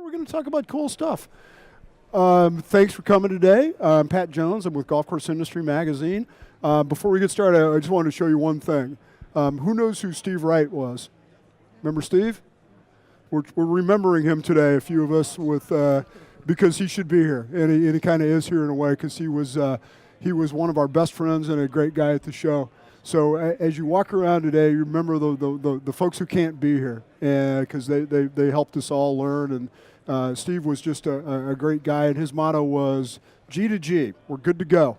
we're going to talk about cool stuff. Thanks for coming today. I'm Pat Jones. I'm with Golf Course Industry Magazine. Before we get started, I just wanted to show you one thing. Who knows who Steve Wright was? Remember Steve? We're remembering him today, a few of us, with because he should be here, and he kind of is here in a way, because he was one of our best friends and a great guy at the show. So as you walk around today, you remember the folks who can't be here, because they helped us all learn. And Steve was just a great guy, and his motto was G to G, we're good to go.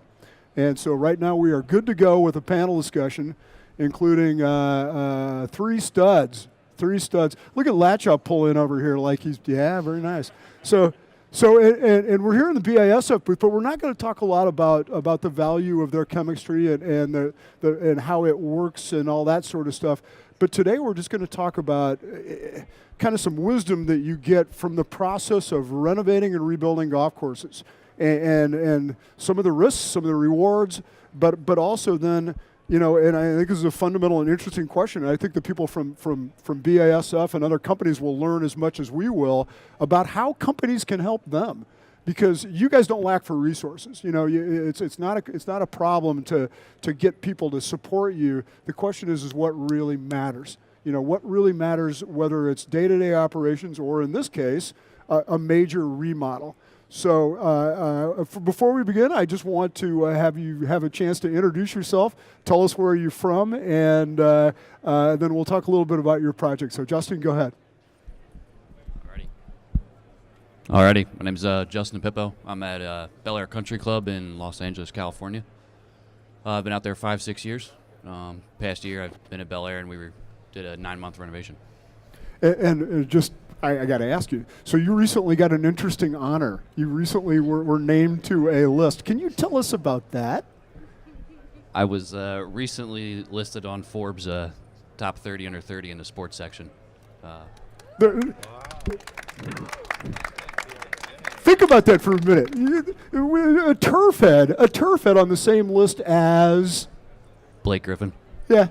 And so right now we are good to go with a panel discussion, including three studs. Look at Latchup pull in over here like he's, yeah, very nice. So we're here in the BASF booth, but we're not going to talk a lot about the value of their chemistry and how it works and all that sort of stuff. But today we're just going to talk about kind of some wisdom that you get from the process of renovating and rebuilding golf courses, and some of the risks, some of the rewards, but also then, you know, and I think this is a fundamental and interesting question. And I think the people from BASF and other companies will learn as much as we will about how companies can help them, because you guys don't lack for resources. You know, it's not a problem to get people to support you. The question is what really matters. You know, what really matters, whether it's day-to-day operations or, in this case, a major remodel. So before we begin, I just want to have you have a chance to introduce yourself, tell us where you're from, and then we'll talk a little bit about your project. So Justin, go ahead. Alrighty. My name's Justin DePippo. I'm at Bel-Air Country Club in Los Angeles, California. I've been out there 5-6 years. Past year I've been at Bel-Air, and we did a 9-month renovation. And just I got to ask you, so you recently got an interesting honor. You recently were named to a list. Can you tell us about that? I was recently listed on Forbes' top 30 under 30 in the sports section. Think about that for a minute. A turf head on the same list as Blake Griffin. Yeah,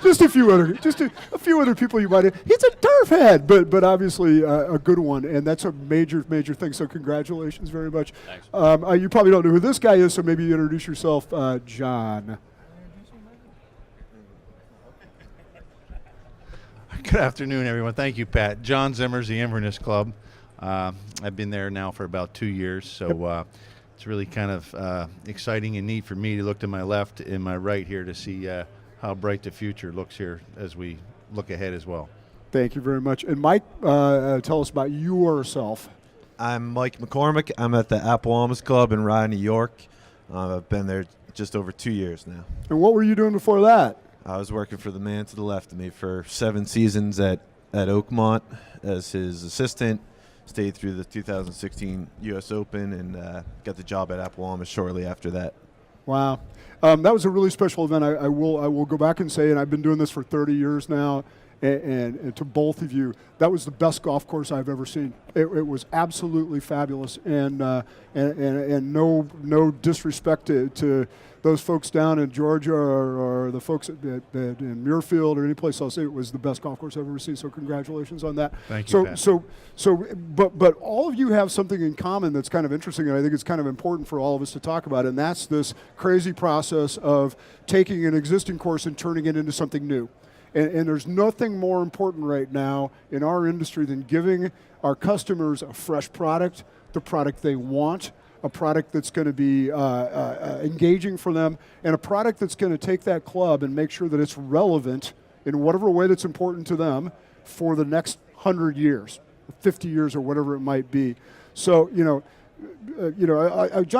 just a few other people you might have. He's a turf head, but obviously a good one, and that's a major thing. So congratulations very much. Thanks. You probably don't know who this guy is, so maybe you introduce yourself, John. Good afternoon, everyone. Thank you, Pat. John Zimmers, the Inverness Club. I've been there now for about 2 years, so it's really kind of exciting and neat for me to look to my left and my right here to see how bright the future looks here as we look ahead as well. Thank you very much. And Mike, tell us about yourself. I'm Mike McCormick. I'm at the Apawamis Club in Reno, New York. I've been there just over 2 years now. And what were you doing before that? I was working for the man to the left of me for 7 seasons at Oakmont as his assistant. Stayed through the 2016 U.S. Open and got the job at Apawamis shortly after that. Wow. That was a really special event. I will go back and say, and I've been doing this for 30 years now, and to both of you, that was the best golf course I've ever seen. It was absolutely fabulous, and no disrespect to those folks down in Georgia or the folks in Muirfield or any place else. It was the best golf course I've ever seen. So congratulations on that. Thank you, Pat. But all of you have something in common that's kind of interesting, and I think it's kind of important for all of us to talk about, and that's this crazy process of taking an existing course and turning it into something new. And there's nothing more important right now in our industry than giving our customers a fresh product, the product they want, a product that's going to be engaging for them, and a product that's going to take that club and make sure that it's relevant in whatever way that's important to them for the next 100 years, 50 years, or whatever it might be. So, John,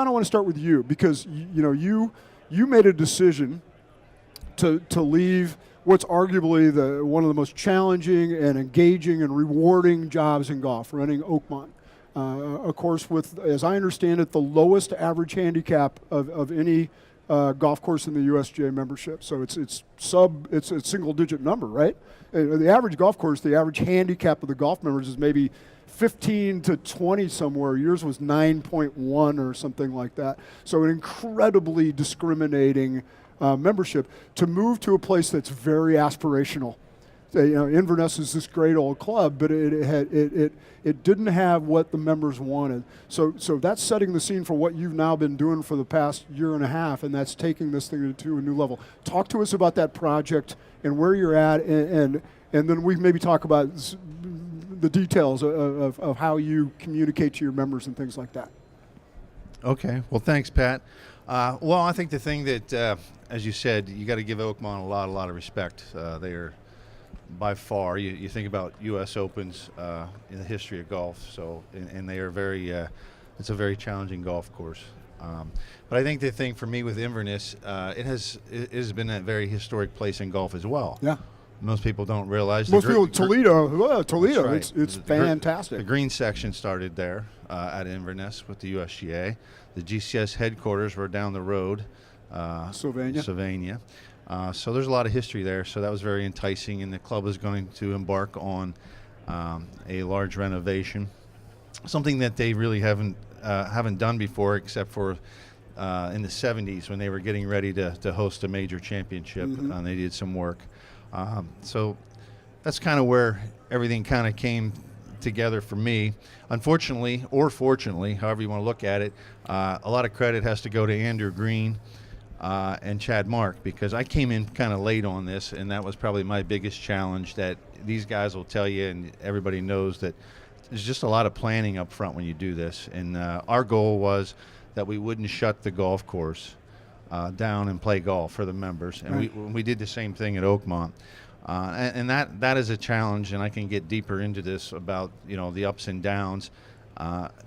I want to start with you, because you made a decision to leave what's arguably one of the most challenging and engaging and rewarding jobs in golf, running Oakmont. A course with, as I understand it, the lowest average handicap of any golf course in the USGA membership. So it's a single-digit number, right? The average golf course, the average handicap of the golf members is maybe 15 to 20 somewhere. Yours was 9.1 or something like that. So an incredibly discriminating membership. To move to a place that's very aspirational, Inverness is this great old club, but it didn't have what the members wanted. So that's setting the scene for what you've now been doing for the past year and a half, and that's taking this thing to a new level. Talk to us about that project and where you're at, and then we maybe talk about the details of how you communicate to your members and things like that. Okay. Well, thanks, Pat. Well, I think the thing that, as you said, you got to give Oakmont a lot of respect. They are by far, you think about U.S. Opens in the history of golf, so and they are very, it's a very challenging golf course. But I think the thing for me with Inverness, it has been a very historic place in golf as well. Yeah. Most people don't realize. Most people, Toledo, right. it's fantastic. The green section started there at Inverness with the USGA. The GCS headquarters were down the road, Sylvania. So there's a lot of history there. So that was very enticing, and the club is going to embark on a large renovation, something that they really haven't done before, except for in the 70s when they were getting ready to host a major championship. They did some work. So that's kind of where everything kind of came together for me. Unfortunately, or fortunately, however you want to look at it, a lot of credit has to go to Andrew Green and Chad Mark, because I came in kind of late on this, and that was probably my biggest challenge. That these guys will tell you, and everybody knows that there's just a lot of planning up front when you do this. And our goal was that we wouldn't shut the golf course down and play golf for the members, and right. we did the same thing at Oakmont. And that is a challenge, and I can get deeper into this about the ups and downs,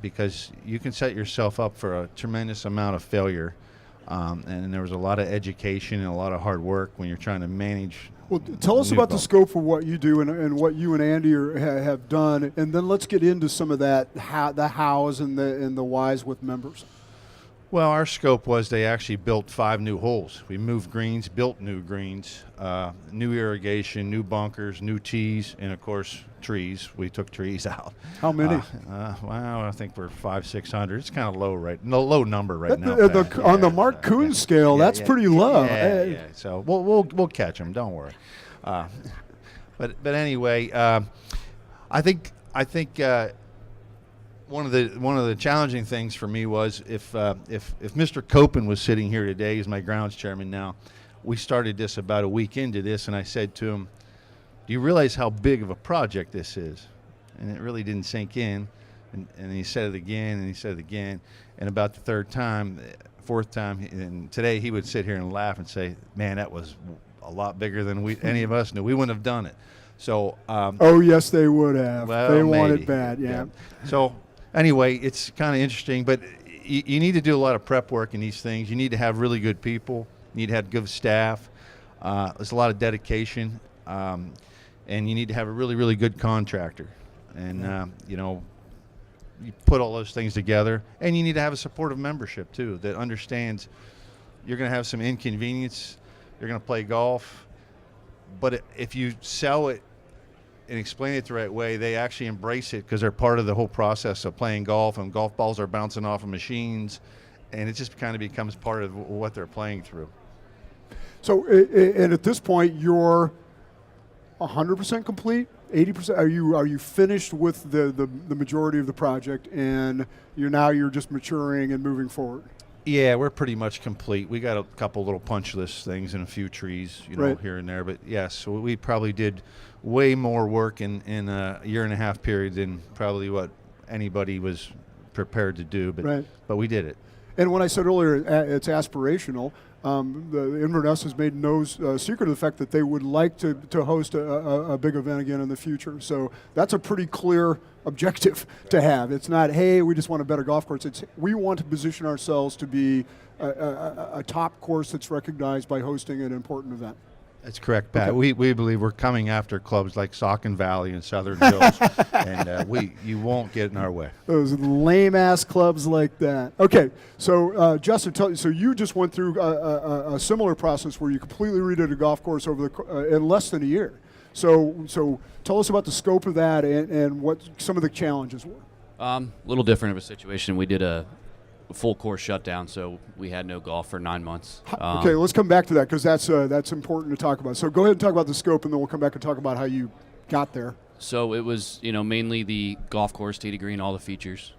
because you can set yourself up for a tremendous amount of failure, and there was a lot of education and a lot of hard work when you're trying to manage. Well, tell us about the scope of what you do and what you and Andy have done, and then let's get into some of that, the hows and the whys with members. Well, our scope was they actually built 5 new holes. We moved greens, built new greens, new irrigation, new bunkers, new tees, and of course trees. We took trees out. How many? Well, I think we're 500-600. It's kind of low low number right now. On the Mark Kuhn scale, that's pretty low. Yeah. So we'll catch them. Don't worry. But anyway, I think. One of the challenging things for me was if Mr. Copen was sitting here today, he's my grounds chairman now. We started this about a week into this, and I said to him, "Do you realize how big of a project this is?" And it really didn't sink in. And he said it again, and he said it again. And about the fourth time, and today he would sit here and laugh and say, "Man, that was a lot bigger than any of us knew. We wouldn't have done it." So. Oh yes, they would have. Well, they maybe. want it bad. Yeah. So. Anyway, it's kind of interesting, but you need to do a lot of prep work in these things. You need to have really good people. You need to have good staff. There's a lot of dedication, and you need to have a really, really good contractor. And, you put all those things together. And you need to have a supportive membership, too, that understands you're going to have some inconvenience. You're going to play golf. But if you sell it and explain it the right way, they actually embrace it because they're part of the whole process of playing golf, and golf balls are bouncing off of machines, and it just kind of becomes part of what they're playing through. So, and at this point, you're 100% complete, 80%. Are you finished with the majority of the project, and you're just maturing and moving forward? Yeah, we're pretty much complete. We got a couple little punch list things and a few trees, right. here and there. But yes, so we probably did way more work in a year and a half period than probably what anybody was prepared to do. But right. But we did it. And when I said earlier it's aspirational, the Inverness has made no secret of the fact that they would like to host a big event again in the future. So that's a pretty clear objective to have. It's not, hey, we just want a better golf course. It's, we want to position ourselves to be a top course that's recognized by hosting an important event. That's correct, Pat. Okay. We believe we're coming after clubs like Saucon Valley and Southern Hills, and you won't get in our way. Those lame-ass clubs like that. Okay, so Justin, so you just went through a similar process where you completely redid a golf course over in less than a year. So tell us about the scope of that and what some of the challenges were. A little different of a situation. We did full course shutdown, so we had no golf for 9 months. Okay, let's come back to that because that's important to talk about. So go ahead and talk about the scope, and then we'll come back and talk about how you got there. So it was, mainly the golf course, tee to green, all the features,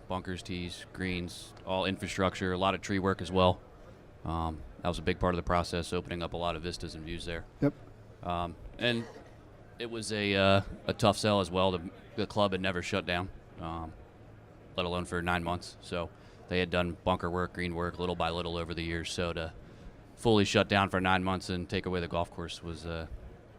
bunkers, tees, greens, all infrastructure, a lot of tree work as well. That was a big part of the process, opening up a lot of vistas and views there. Yep. And it was a tough sell as well. The club had never shut down, let alone for 9 months. So they had done bunker work, green work, little by little over the years. So to fully shut down for 9 months and take away the golf course was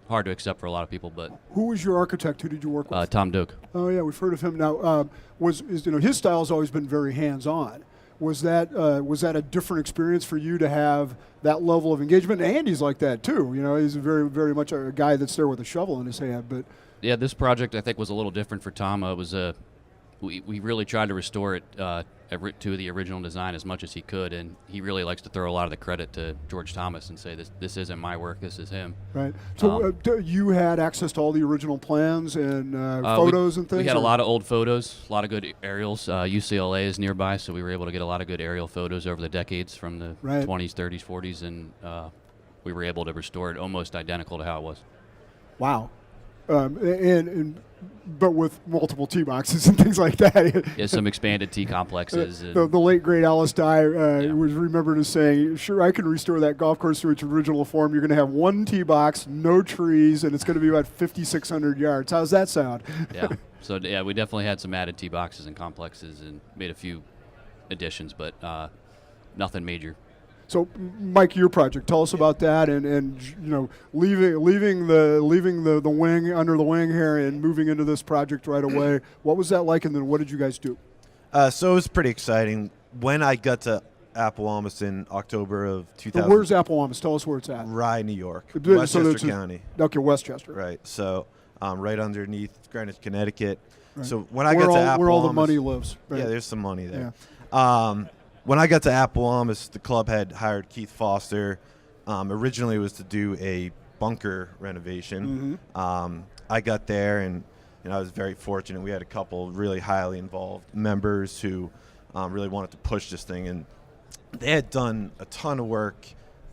hard to accept for a lot of people. But who was your architect? Who did you work with? Tom Doak. Oh yeah, we've heard of him. Now, his style has always been very hands-on. Was that a different experience for you to have that level of engagement? Andy's like that too. He's very, very much a guy that's there with a shovel in his hand. But yeah, this project I think was a little different for Tom. It was we really tried to restore it to the original design as much as he could, and he really likes to throw a lot of the credit to George Thomas and say this isn't my work, this is him. Right. So you had access to all the original plans and photos and things? We had a lot of old photos, a lot of good aerials. UCLA is nearby, so we were able to get a lot of good aerial photos over the decades from the 20s, 30s, 40s, and we were able to restore it almost identical to how it was. Wow. But with multiple tee boxes and things like that. Yeah, some expanded tee complexes. The late great Alice Dye was remembered as saying, "Sure, I can restore that golf course to its original form. You're going to have one tee box, no trees, and it's going to be about 5,600 yards." How's that sound? Yeah. So yeah, we definitely had some added tee boxes and complexes and made a few additions, but nothing major. So, Mike, your project, tell us about that, and leaving the wing under the wing here and moving into this project right away. What was that like, and then what did you guys do? So it was pretty exciting. When I got to Apawamis in October of 2000. So where's Apawamis? Tell us where it's at. Rye, New York, So Westchester County. Okay, Westchester. Right. So right underneath Greenwich, Connecticut. Right. So when I got to Apawamis, where all the money lives. Right? Yeah, there's some money there. Yeah. When I got to Apawamis, the club had hired Keith Foster. Originally, it was to do a bunker renovation. Mm-hmm. I got there, and I was very fortunate. We had a couple really highly involved members who really wanted to push this thing, and they had done a ton of work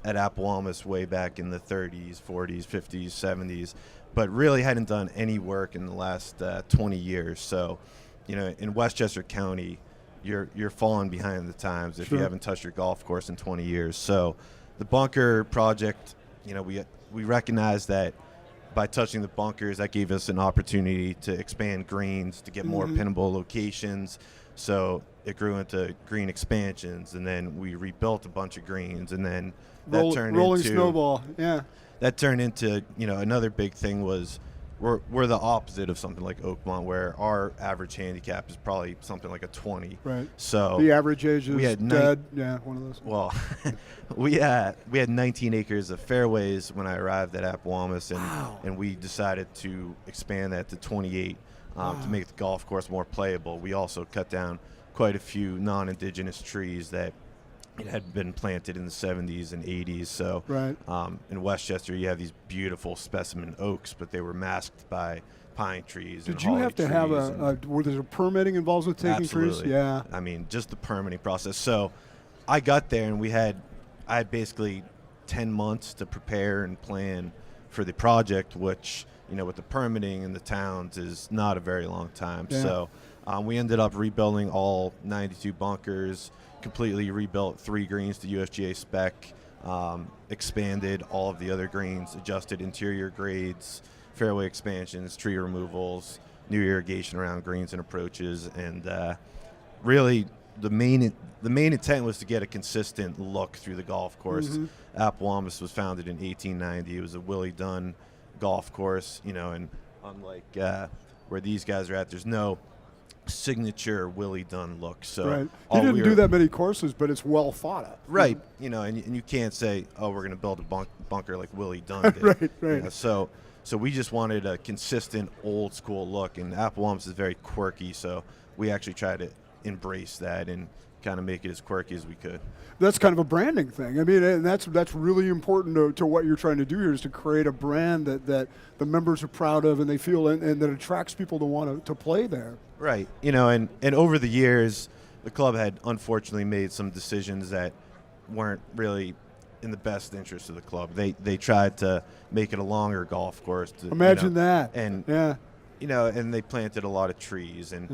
at Apawamis way back in the 30s, 40s, 50s, 70s, but really hadn't done any work in the last 20 years. So, in Westchester County, you're falling behind the times if you haven't touched your golf course in 20 years. So the bunker project, we recognized that by touching the bunkers, that gave us an opportunity to expand greens, to get more pinnable locations. So it grew into green expansions, and then we rebuilt a bunch of greens, and then that turned rolling into snowball. Yeah. That turned into, another big thing was we're the opposite of something like Oakmont, where our average handicap is probably something like a 20. Right. So the average age is had dead. Yeah, one of those. Well, we had 19 acres of fairways when I arrived at Apawamis, and we decided to expand that to 28 to make the golf course more playable. We also cut down quite a few non-indigenous trees that had been planted in the 70s and 80s. So in Westchester, you have these beautiful specimen oaks, but they were masked by pine trees. Did you have to have were there permitting involved with taking trees? Yeah. I mean, just the permitting process. So I got there, and I had basically 10 months to prepare and plan for the project, which, with the permitting in the towns is not a very long time. Yeah. So we ended up rebuilding all 92 bunkers, completely rebuilt 3 greens to USGA spec, expanded all of the other greens, adjusted interior grades, fairway expansions, tree removals, new irrigation around greens and approaches, and really the main intent was to get a consistent look through the golf course. Apawamis was founded in 1890. It was a Willie Dunn golf course, and unlike where these guys are at, there's no signature Willie Dunn look. So he didn't do that many courses, but it's well thought of. Right. And you can't say, oh, we're going to build a bunker like Willie Dunn did. Right. So we just wanted a consistent old school look, and Apawamis is very quirky, so we actually tried to embrace that and kind of make it as quirky as we could. That's kind of a branding thing. I mean, and that's really important to what you're trying to do here, is to create a brand that the members are proud of and they feel and that attracts people to want to play there. Right. And over the years, the club had unfortunately made some decisions that weren't really in the best interest of the club. They tried to make it a longer golf course. Imagine that. And yeah. And they planted a lot of trees, and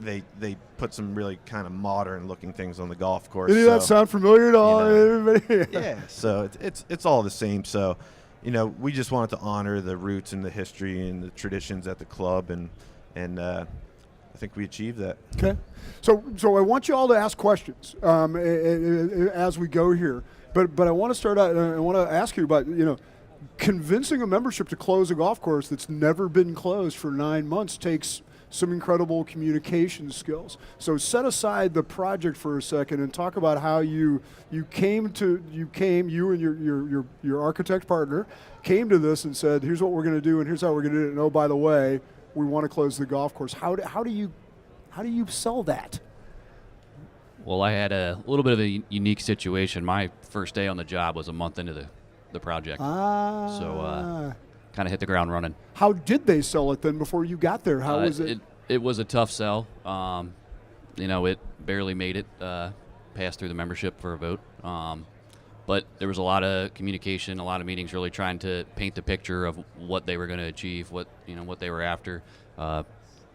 they put some really kind of modern looking things on the golf course. Any of that sound familiar at all? Everybody? Yeah. So it's all the same. So, we just wanted to honor the roots and the history and the traditions at the club, and I think we achieved that. Okay. So I want you all to ask questions as we go here. But I want to start out, I want to ask you about, convincing a membership to close a golf course that's never been closed for 9 months takes some incredible communication skills. So set aside the project for a second and talk about how you and your architect partner came to this and said, here's what we're going to do and here's how we're going to do it. And oh, by the way, we want to close the golf course. How do you sell that? Well, I had a little bit of a unique situation. My first day on the job was a month into the project. So kind of hit the ground running. How did they sell it then before you got there? How was it? It was a tough sell. It barely made it past through the membership for a vote. But there was a lot of communication, a lot of meetings really trying to paint the picture of what they were going to achieve, what they were after.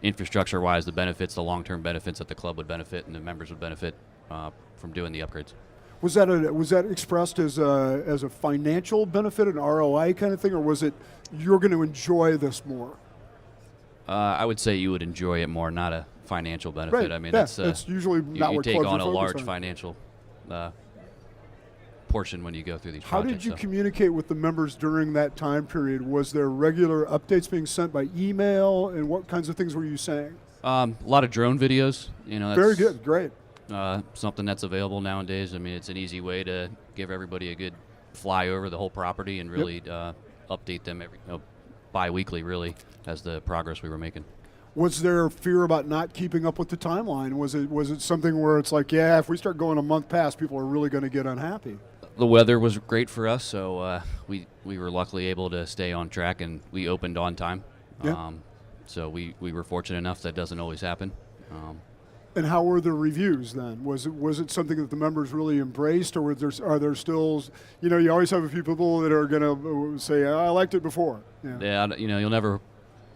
Infrastructure-wise, the benefits, the long-term benefits that the club would benefit and the members would benefit from doing the upgrades. Was that expressed as a financial benefit, an ROI kind of thing, or was it you're going to enjoy this more? I would say you would enjoy it more, not a financial benefit. Right. I mean, that's usually not you what take clubs on are a focused large on. financial portion when you go through these How projects. did you communicate with the members during that time period? Was there regular updates being sent by email, and what kinds of things were you saying? A lot of drone videos. That's Very good, great. something that's available nowadays. I mean, it's an easy way to give everybody a good fly over the whole property and really update them bi-weekly, really, as the progress we were making. Was there fear about not keeping up with the timeline? Was it something where it's like, yeah, if we start going a month past, people are really going to get unhappy? The weather was great for us, so we were luckily able to stay on track, and we opened on time. Yeah. So we were fortunate enough. That doesn't always happen. And how were the reviews then? Was it something that the members really embraced, or are there still, you always have a few people that are going to say, I liked it before. Yeah, you'll never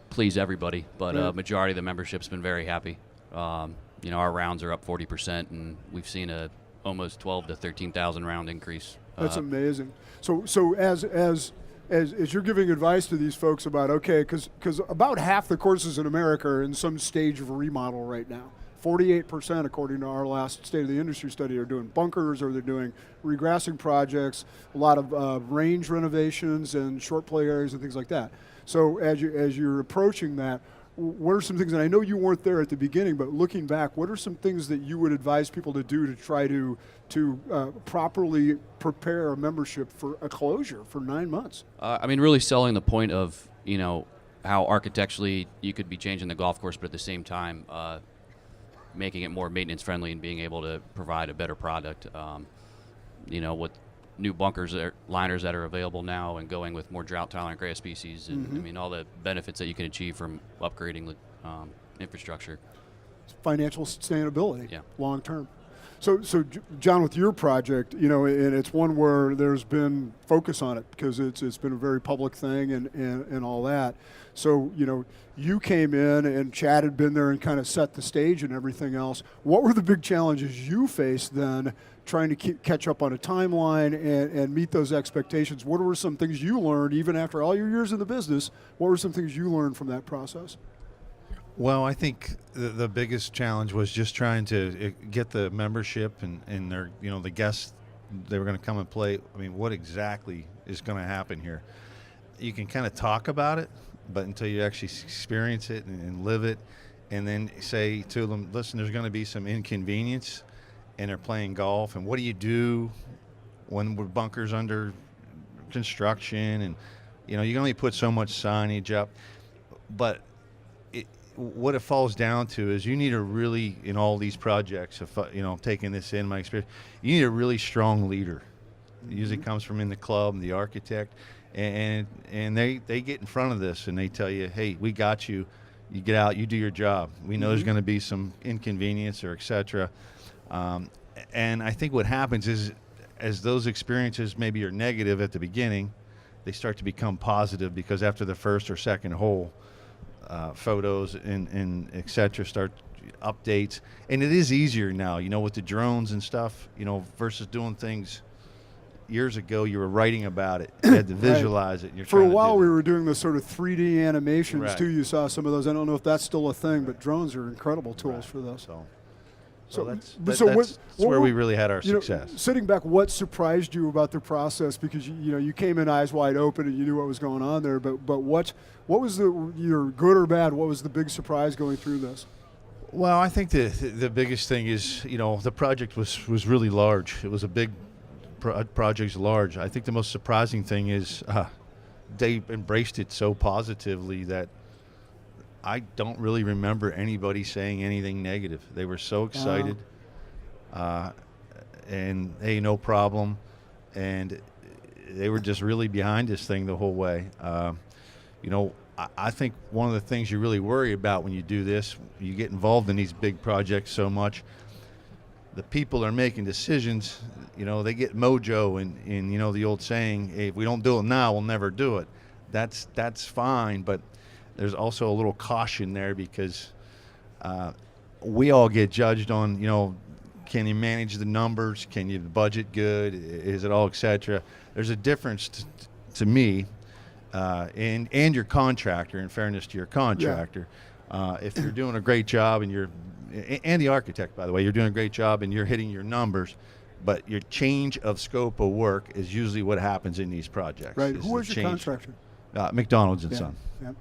please everybody, but Yeah. majority of the membership's been very happy. Our rounds are up 40%, and we've seen a almost 12 to 13,000 round increase. That's amazing. So as you're giving advice to these folks about, okay, because about half the courses in America are in some stage of remodel right now. 48%, according to our last State of the Industry study, are doing bunkers or they're doing regrassing projects, a lot of range renovations and short play areas and things like that. So as you're approaching that, what are some things, and I know you weren't there at the beginning, but looking back, what are some things that you would advise people to do to try to properly prepare a membership for a closure for 9 months? Really selling the point of, how architecturally you could be changing the golf course, but at the same time, making it more maintenance friendly and being able to provide a better product. With new bunkers, liners that are available now, and going with more drought tolerant grass species, and all the benefits that you can achieve from upgrading the infrastructure. Financial sustainability, Yeah. long term. So John, with your project, and it's one where there's been focus on it because it's been a very public thing and all that. So, you came in and Chad had been there and kind of set the stage and everything else. What were the big challenges you faced then trying to catch up on a timeline and meet those expectations? What were some things you learned, even after all your years in the business, what were some things you learned from that process? Well, I think the biggest challenge was just trying to get the membership and their, the guests, they were going to come and play. I mean, what exactly is going to happen here? You can kind of talk about it, but until you actually experience it and live it, and then say to them, listen, there's going to be some inconvenience, and they're playing golf, and what do you do when we're bunkers under construction, and you can only put so much signage up, but what it falls down to is you need a really, in all these projects, if taking this in my experience, you need a really strong leader. It usually comes from in the club, the architect, and they get in front of this and they tell you, hey, we got you. you get out, you do your job. We know there's going to be some inconvenience or et cetera. And I think what happens is, as those experiences maybe are negative at the beginning, they start to become positive, because after the first or second hole, photos and et cetera start updates. And it is easier now, with the drones and stuff, versus doing things years ago. You were writing about it, you had to visualize it. And you're For a trying to while, do we were doing the sort of 3D animations Right. too. You saw some of those. I don't know if that's still a thing, but drones are incredible tools for this. So that's what where we really had our you know, success. Sitting back, what surprised you about the process? Because you came in eyes wide open and you knew what was going on there. But what was the, either good or bad? What was the big surprise going through this? Well, I think the biggest thing is, the project was really large. It was a big project's large. I think the most surprising thing is they embraced it so positively that I don't really remember anybody saying anything negative. They were so excited, and hey, no problem, and they were just really behind this thing the whole way. I think one of the things you really worry about when you do this, you get involved in these big projects so much, the people are making decisions, they get mojo, and the old saying, hey, if we don't do it now, we'll never do it. That's fine, but there's also a little caution there, because we all get judged on, can you manage the numbers? Can you budget good? Is it all, et cetera? There's a difference to me and your contractor, in fairness to your contractor. Yeah. If you're doing a great job and the architect, by the way, you're doing a great job and you're hitting your numbers, but your change of scope of work is usually what happens in these projects. Right. Who was your contractor? McDonald's and Son. Yeah.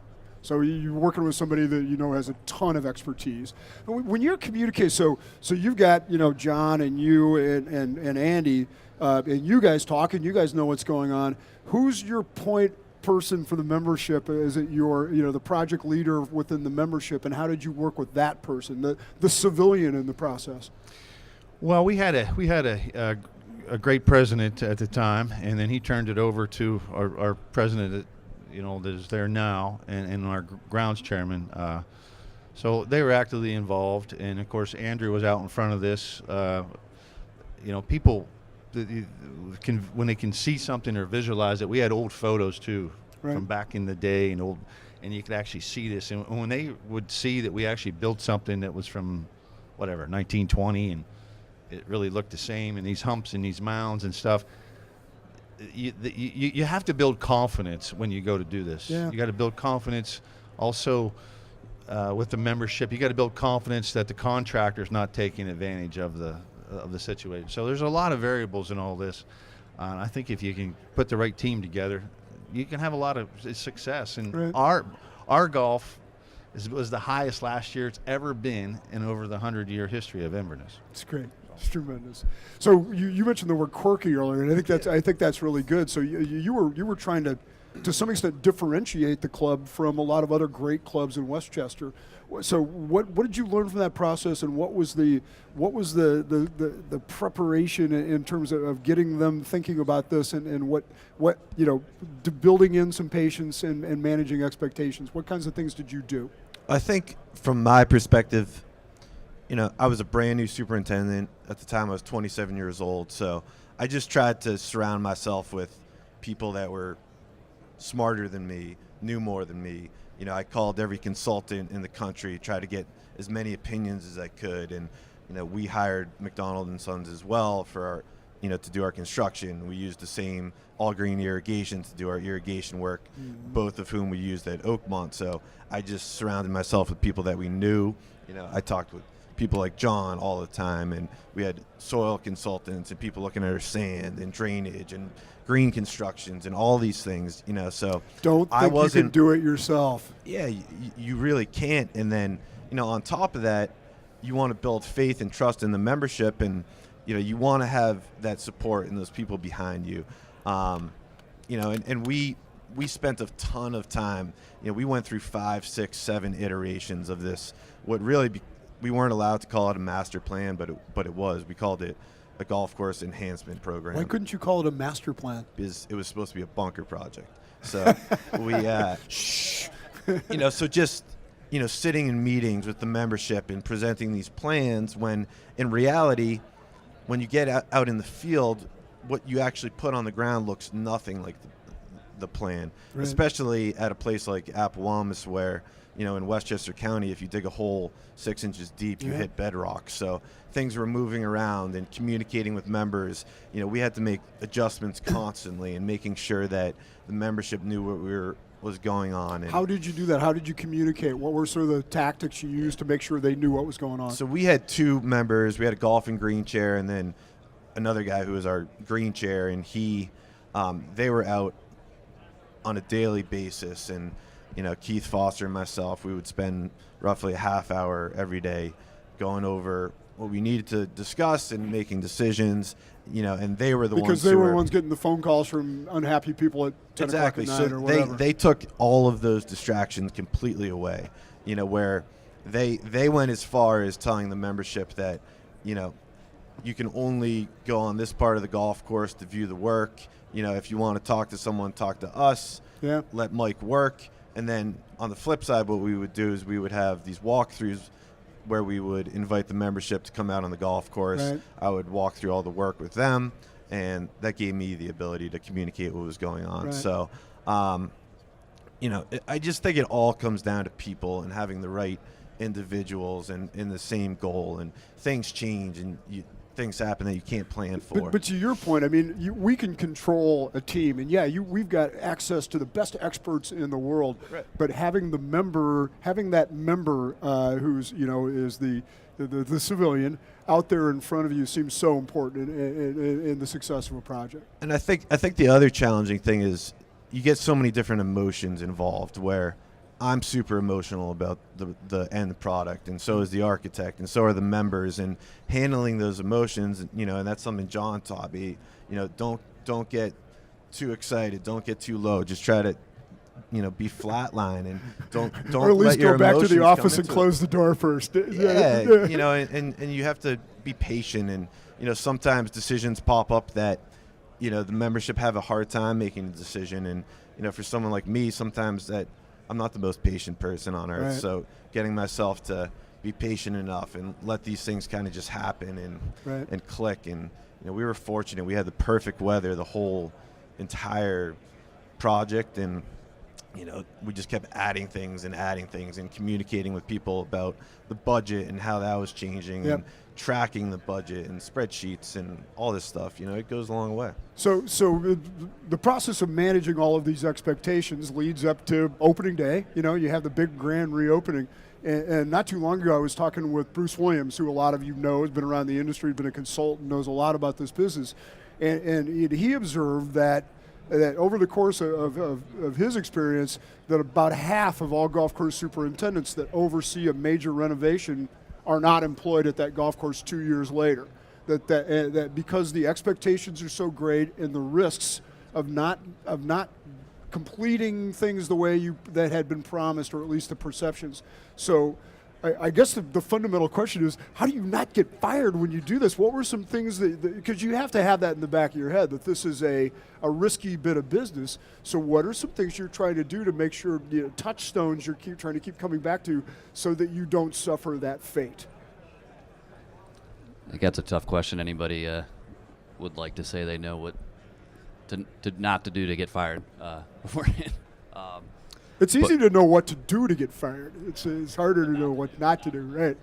So you're working with somebody that has a ton of expertise. When you're communicating, so you've got John and you and Andy, and you guys talk and you guys know what's going on. Who's your point person for the membership? Is it your the project leader within the membership, and how did you work with that person, the civilian in the process? Well, we had a great president at the time, and then he turned it over to our president that is there now, and our grounds chairman. So they were actively involved, and of course Andrew was out in front of this. People, when they can see something or visualize it, we had old photos too, right, from back in the day, and you could actually see this. And when they would see that we actually built something that was from 1920, and it really looked the same, and these humps and these mounds and stuff. You have to build confidence when you go to do this. Yeah. You got to build confidence also with the membership. You got to build confidence that the contractor's not taking advantage of the situation. So there's a lot of variables in all this. I think if you can put the right team together, you can have a lot of success. And right, our golf was the highest last year it's ever been in over the 100-year history of Inverness. It's great. It's tremendous. So you mentioned the word quirky earlier, and I think that's really good. So you were trying to some extent differentiate the club from a lot of other great clubs in Westchester. So what did you learn from that process, and what was the preparation in terms of getting them thinking about this, and what building in some patience and managing expectations? What kinds of things did you do? I think from my perspective, I was a brand new superintendent. At the time, I was 27 years old. So I just tried to surround myself with people that were smarter than me, knew more than me. I called every consultant in the country, tried to get as many opinions as I could. And, we hired McDonald and Sons as well for our, to do our construction. We used the same all-green irrigation to do our irrigation work, both of whom we used at Oakmont. So I just surrounded myself with people that we knew. I talked with people like John all the time, and we had soil consultants and people looking at our sand and drainage and green constructions and all these things, so don't think you can do it yourself. Yeah, you really can't. And then, on top of that, you want to build faith and trust in the membership, and, you want to have that support and those people behind you. And we spent a ton of time, we went through 5, 6, 7 iterations of this. We weren't allowed to call it a master plan, but it was. We called it a golf course enhancement program. Why couldn't you call it a master plan? Because it was supposed to be a bunker project. So we, so just sitting in meetings with the membership and presenting these plans, when in reality, when you get out in the field, what you actually put on the ground looks nothing like the plan, Right. especially at a place like Apawamis, where, in Westchester County, if you dig a hole 6 inches deep, you Yeah. hit bedrock. So things were moving around and communicating with members. We had to make adjustments constantly and making sure that the membership knew what was going on. And How did you do that? How did you communicate? What were sort of the tactics you used to make sure they knew what was going on? So we had 2 members. We had a golf and green chair, and then another guy who was our green chair, and they were out on a daily basis. And Keith Foster and myself, we would spend roughly a half hour every day going over what we needed to discuss and making decisions. And they were the ones because they who were the ones getting the phone calls from unhappy people at 10 exactly. o'clock at night So or whatever. they took all of those distractions completely away. Where they went as far as telling the membership that you can only go on this part of the golf course to view the work. If you want to talk to someone, talk to us. Yeah. Let Mike work. And then on the flip side, what we would do is we would have these walkthroughs where we would invite the membership to come out on the golf course. Right. I would walk through all the work with them, and that gave me the ability to communicate what was going on. Right. So, I just think it all comes down to people and having the right individuals and in the same goal. And things change, and things happen that you can't plan for. But to your point, I mean, we can control a team, and we've got access to the best experts in the world. Right. But having that member who's is the civilian out there in front of you seems so important in the success of a project. And I think the other challenging thing is you get so many different emotions involved, where I'm super emotional about the end product, and so is the architect, and so are the members, and handling those emotions, and that's something John taught me. Don't get too excited, don't get too low. Just try to, be flatline, and don't Or at least let your go back to the emotions office come and into it. close the door first. Yeah, and you have to be patient, and sometimes decisions pop up that the membership have a hard time making a decision, and for someone like me, sometimes that I'm not the most patient person on earth. Right. So getting myself to be patient enough and let these things kind of just happen and click. And we were fortunate; we had the perfect weather the whole entire project, and we just kept adding things and communicating with people about the budget and how that was changing. Yep. And tracking the budget and spreadsheets and all this stuff. It goes a long way. So the process of managing all of these expectations leads up to opening day. You have the big grand reopening. And not too long ago, I was talking with Bruce Williams, who a lot of you know has been around the industry, been a consultant, knows a lot about this business. And he observed that over the course of his experience, that about half of all golf course superintendents that oversee a major renovation are not employed at that golf course 2 years later. That because the expectations are so great and the risks of not completing things the way that had been promised, or at least the perceptions. So I guess the fundamental question is, how do you not get fired when you do this? What were some things because you have to have that in the back of your head, that this is a risky bit of business. So what are some things you're trying to do to make sure, touchstones you're trying to keep coming back to, so that you don't suffer that fate? I think that's a tough question. Anybody would like to say they know what to not to do to get fired beforehand. It's easy to know what to do to get fired. It's harder to know what not to do, right?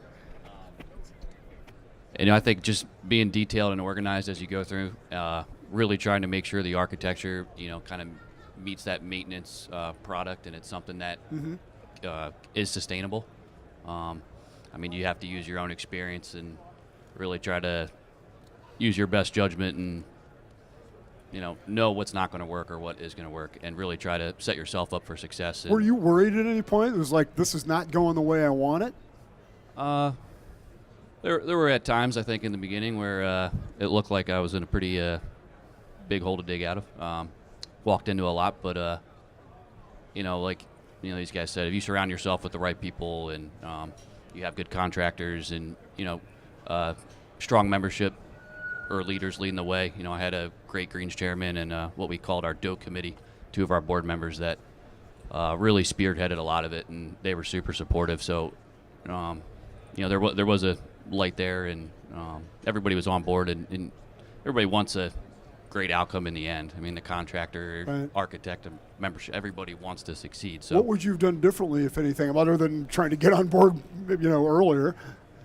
And I think just being detailed and organized as you go through, really trying to make sure the architecture, kind of meets that maintenance product, and it's something that is sustainable. You have to use your own experience and really try to use your best judgment and know what's not going to work or what is going to work, and really try to set yourself up for success. Were you worried at any point? It was like, this is not going the way I want it? There were at times, I think, in the beginning where it looked like I was in a pretty big hole to dig out of. Walked into a lot, but these guys said, if you surround yourself with the right people and you have good contractors and strong membership or leaders leading the way. I had a great Greens chairman and what we called our DOE committee, 2 of our board members that really spearheaded a lot of it, and they were super supportive. So, there was a light there, and everybody was on board, and everybody wants a great outcome in the end. I mean, the contractor, Right. architect, and membership, everybody wants to succeed. So What would you have done differently, if anything, other than trying to get on board, earlier?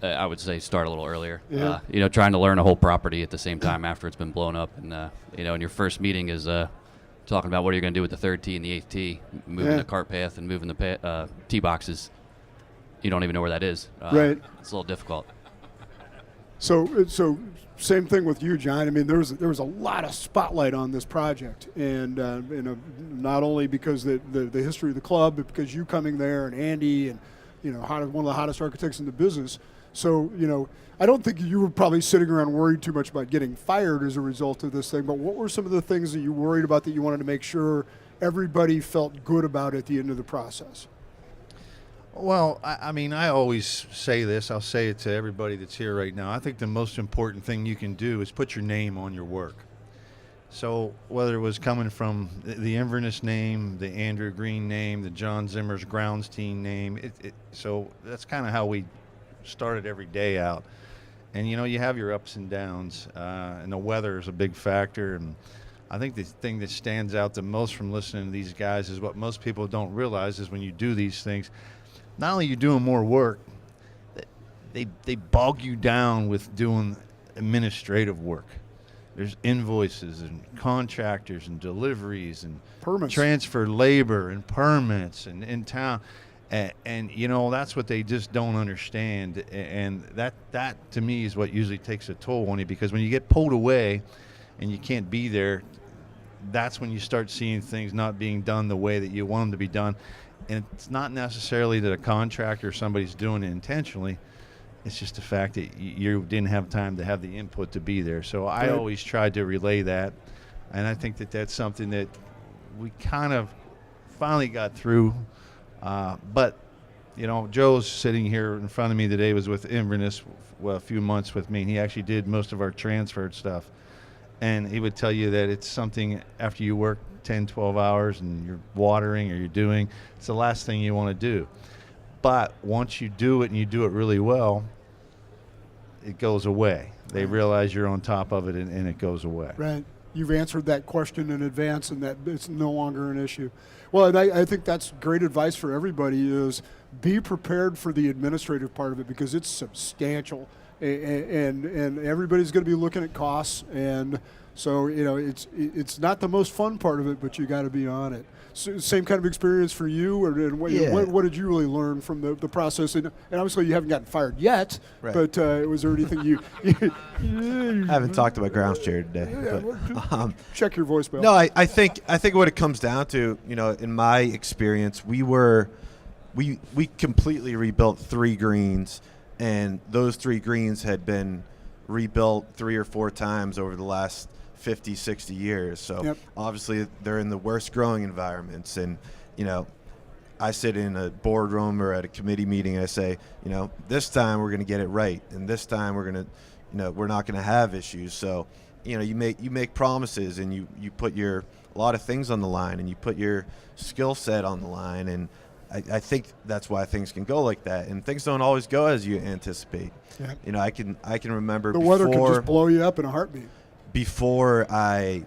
I would say start a little earlier. Yeah. Trying to learn a whole property at the same time after it's been blown up, and and your first meeting is talking about what are you going to do with the third tee and the eighth tee, moving Yeah. the cart path and moving the tee boxes. You don't even know where that is. Right. It's a little difficult. So same thing with you, John. I mean, there was a lot of spotlight on this project, and not only because the history of the club, but because you coming there and Andy and one of the hottest architects in the business. So I don't think you were probably sitting around worried too much about getting fired as a result of this thing. But what were some of the things that you worried about that you wanted to make sure everybody felt good about at the end of the process? Well, I mean, I always say this. I'll say it to everybody that's here right now. I think the most important thing you can do is put your name on your work. So whether it was coming from the Inverness name, the Andrew Green name, the John Zimmers grounds team name, so that's kind of how we started every day out. And you have your ups and downs, and the weather is a big factor. And I think the thing that stands out the most from listening to these guys is what most people don't realize is when you do these things, not only are you doing more work, they bog you down with doing administrative work. There's invoices and contractors and deliveries and Permits. transfer labor and permits and in town. And that's what they just don't understand. And that to me is what usually takes a toll on you, because when you get pulled away and you can't be there, that's when you start seeing things not being done the way that you want them to be done. And it's not necessarily that a contractor or somebody's doing it intentionally. It's just the fact that you didn't have time to have the input to be there. So I always tried to relay that. And I think that that's something that we kind of finally got through. But Joe's sitting here in front of me today, was with Inverness a few months with me. And he actually did most of our transferred stuff. And he would tell you that it's something after you work 10, 12 hours and you're watering or you're doing, it's the last thing you want to do. But once you do it and you do it really well, it goes away. They realize you're on top of it, and it goes away. Right. You've answered that question in advance, and that it's no longer an issue. Well, and I think that's great advice for everybody, is be prepared for the administrative part of it, because it's substantial, and everybody's going to be looking at costs, and so it's not the most fun part of it, but you got to be on it. So, same kind of experience for you, and what did you really learn from the process? And obviously you haven't gotten fired yet, Right. but was there anything you I haven't talked about grounds chair today. But, check your voicemail? no, I think what it comes down to, in my experience, we completely rebuilt 3 greens, and those 3 greens had been rebuilt 3 or 4 times over the last 50, 60 years. So obviously they're in the worst growing environments. And, I sit in a boardroom or at a committee meeting and I say, this time we're going to get it right. And this time we're going to, we're not going to have issues. So, you make promises, and you put a lot of things on the line, and you put your skill set on the line. And I think that's why things can go like that. And things don't always go as you anticipate. Yeah. I can remember The weather can just blow you up in a heartbeat. Before I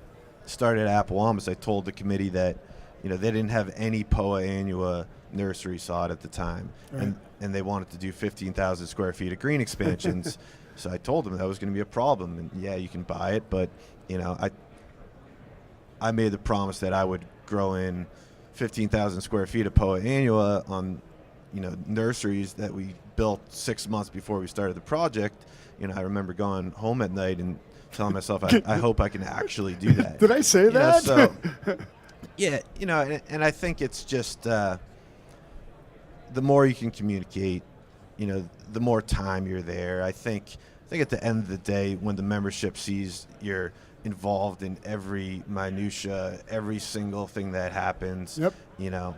started at Apawamis, I told the committee that, they didn't have any Poa annua nursery sod at the time, Right. and they wanted to do 15,000 square feet of green expansions. So I told them that was going to be a problem. And yeah, you can buy it, but I made the promise that I would grow in 15,000 square feet of Poa annua on, nurseries that we built 6 months before we started the project. I remember going home at night and telling myself, I hope I can actually do that. Did I say that? So, yeah, and I think it's just the more you can communicate, the more time you're there. I think at the end of the day, when the membership sees you're involved in every minutia, every single thing that happens, because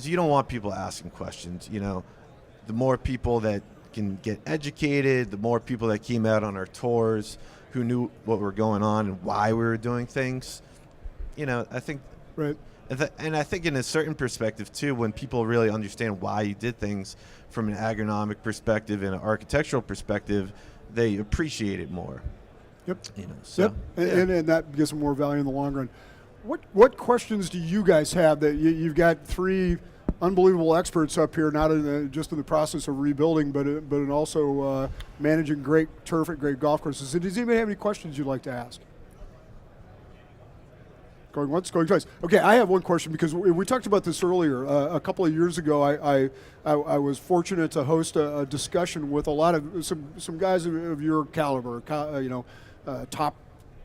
you don't want people asking questions. The more people that can get educated, the more people that came out on our tours who knew what were going on and why we were doing things, I think Right. And I think in a certain perspective too, when people really understand why you did things from an agronomic perspective and an architectural perspective, they appreciate it more. Yep. So, yep. And that gives them more value in the long run. What questions do you guys have that you've got three unbelievable experts up here, not just in the process of rebuilding, but in also managing great turf at great golf courses. Does anybody have any questions you'd like to ask? Going once, going twice. Okay, I have one question because we talked about this earlier. A couple of years ago, I was fortunate to host a discussion with a lot of some guys of your caliber, top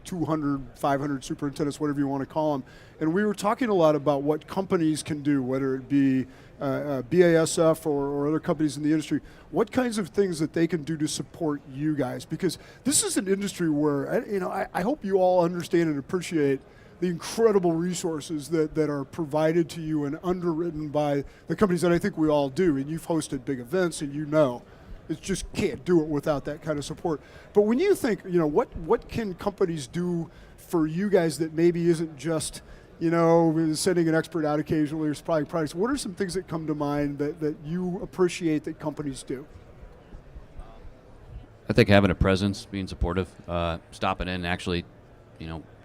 200, 500 superintendents, whatever you want to call them. And we were talking a lot about what companies can do, whether it be BASF or other companies in the industry, what kinds of things that they can do to support you guys. Because this is an industry where, I hope you all understand and appreciate the incredible resources that are provided to you and underwritten by the companies that I think we all do. And you've hosted big events and it just can't do it without that kind of support. But when you think, what can companies do for you guys that maybe isn't just, sending an expert out occasionally or supplying products, what are some things that come to mind that you appreciate that companies do? I think having a presence, being supportive, stopping in and actually,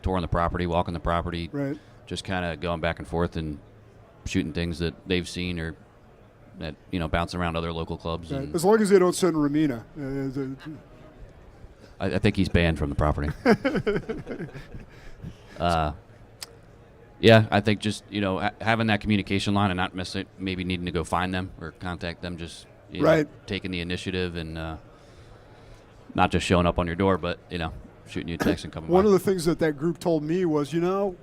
touring the property, walking the property, right. Just kind of going back and forth and shooting things that they've seen or that, bouncing around other local clubs. Right. And as long as they don't send Ramina. I think he's banned from the property. Yeah, I think just, having that communication line and not necessarily maybe needing to go find them or contact them, just right. Taking the initiative and not just showing up on your door, but, shooting you a text and coming One by. of the things that group told me was,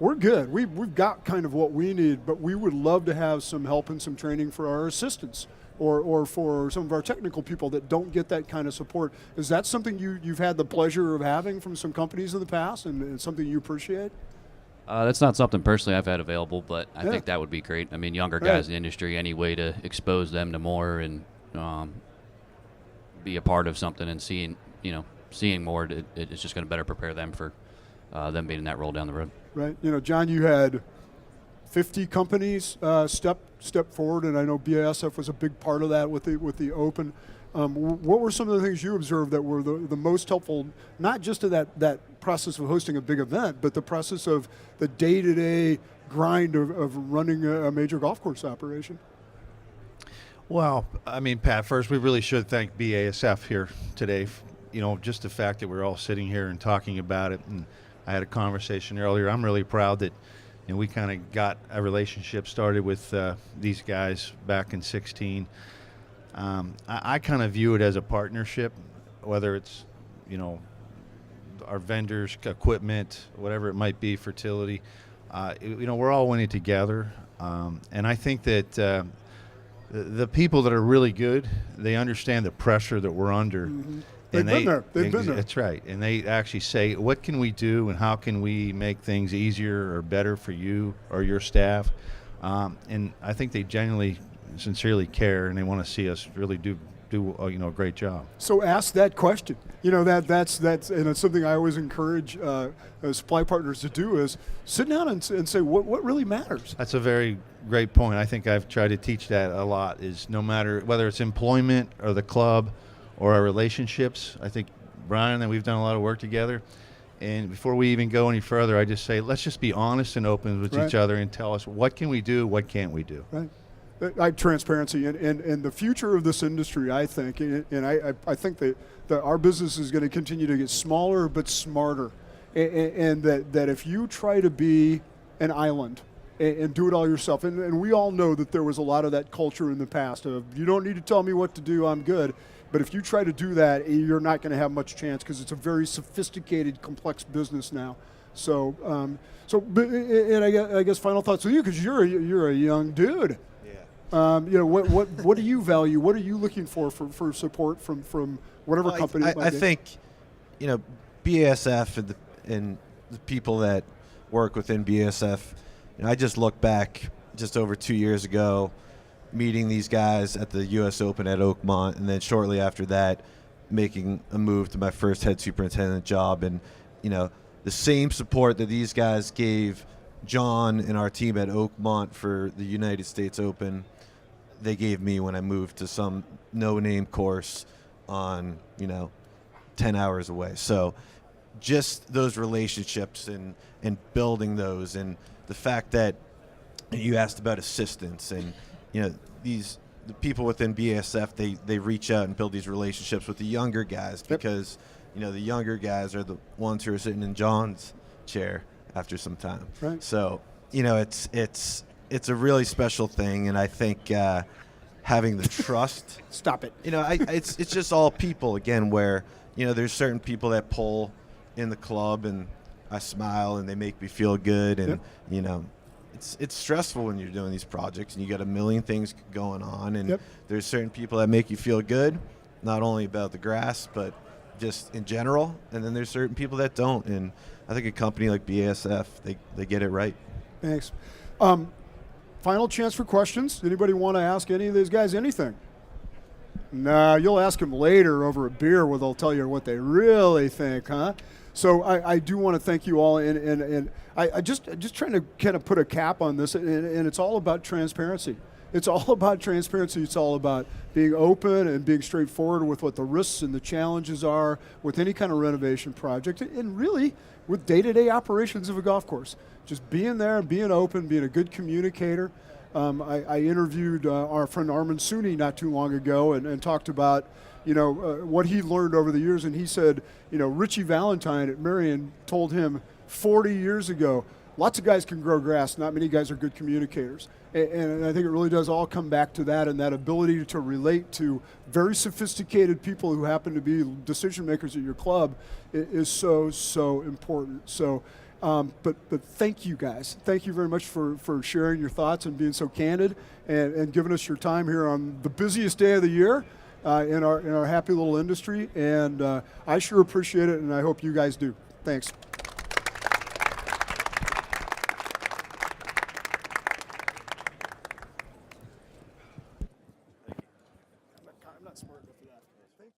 we're good. We've got kind of what we need, but we would love to have some help and some training for our assistants or for some of our technical people that don't get that kind of support. Is that something you've had the pleasure of having from some companies in the past and something you appreciate? That's not something personally I've had available, but I think that would be great. I mean, younger guys in the industry, any way to expose them to more and be a part of something and seeing more, it's just going to better prepare them for them being in that role down the road. Right. John, you had 50 companies step forward, and I know BASF was a big part of that with the Open. What were some of the things you observed that were the most helpful, not just to that process of hosting a big event, but the process of the day-to-day grind of running a major golf course operation? Well, I mean, Pat, first we really should thank BASF here today. Just the fact that we're all sitting here and talking about it. And I had a conversation earlier. I'm really proud that we kind of got a relationship started with these guys back in 2016. I kind of view it as a partnership, whether it's, our vendors, equipment, whatever it might be, fertility. We're all winning together. And I think that the people that are really good, they understand the pressure that we're under. Mm-hmm. They've been there. That's right. And they actually say, what can we do and how can we make things easier or better for you or your staff? And I think they genuinely, sincerely care, and they want to see us really do a great job. So ask that question. That's and it's something I always encourage supply partners to do is sit down and say what really matters. That's a very great point. I think I've tried to teach that a lot. Is no matter whether it's employment or the club or our relationships. I think Brian and we've done a lot of work together. And before we even go any further, I just say let's just be honest and open with each other and tell us what can we do, what can't we do. Right. Transparency and the future of this industry, I think, and I think that our business is going to continue to get smaller but smarter, and that if you try to be an island and do it all yourself, and we all know that there was a lot of that culture in the past of you don't need to tell me what to do, I'm good. But if you try to do that, you're not going to have much chance because it's a very sophisticated, complex business now. So, and I guess final thoughts with you because you're a young dude. What do you value? What are you looking for support from whatever company? I think, BASF and the people that work within BASF. I just look back just over 2 years ago, meeting these guys at the U.S. Open at Oakmont, and then shortly after that, making a move to my first head superintendent job, and the same support that these guys gave John and our team at Oakmont for the United States Open, they gave me when I moved to some no-name course on, 10 hours away. So just those relationships and building those, and the fact that you asked about assistance, and the people within BASF, they reach out and build these relationships with the younger guys, because the younger guys are the ones who are sitting in John's chair after some time. Right. So it's a really special thing, and I think having the trust. Stop it. It's just all people again, where there's certain people that pull in the club, and I smile and they make me feel good, and it's stressful when you're doing these projects and you got a million things going on, and there's certain people that make you feel good, not only about the grass but just in general, and then there's certain people that don't, and I think a company like BASF, they get it right. Thanks. Final chance for questions. Anybody want to ask any of these guys anything? Nah, you'll ask them later over a beer where they'll tell you what they really think, huh? So I do want to thank you all, and I just trying to kind of put a cap on this, and it's all about transparency. It's all about transparency. It's all about being open and being straightforward with what the risks and the challenges are with any kind of renovation project, and really with day-to-day operations of a golf course. Just being there and being open, being a good communicator. I interviewed our friend Armin Sooney not too long ago and talked about what he learned over the years, and he said, Richie Valentine at Marion told him 40 years ago, lots of guys can grow grass, not many guys are good communicators. And I think it really does all come back to that, and that ability to relate to very sophisticated people who happen to be decision makers at your club is so important. So, but thank you guys. Thank you very much for sharing your thoughts and being so candid and giving us your time here on the busiest day of the year in our happy little industry. And I sure appreciate it, and I hope you guys do. Thanks. I'm not smart enough for that.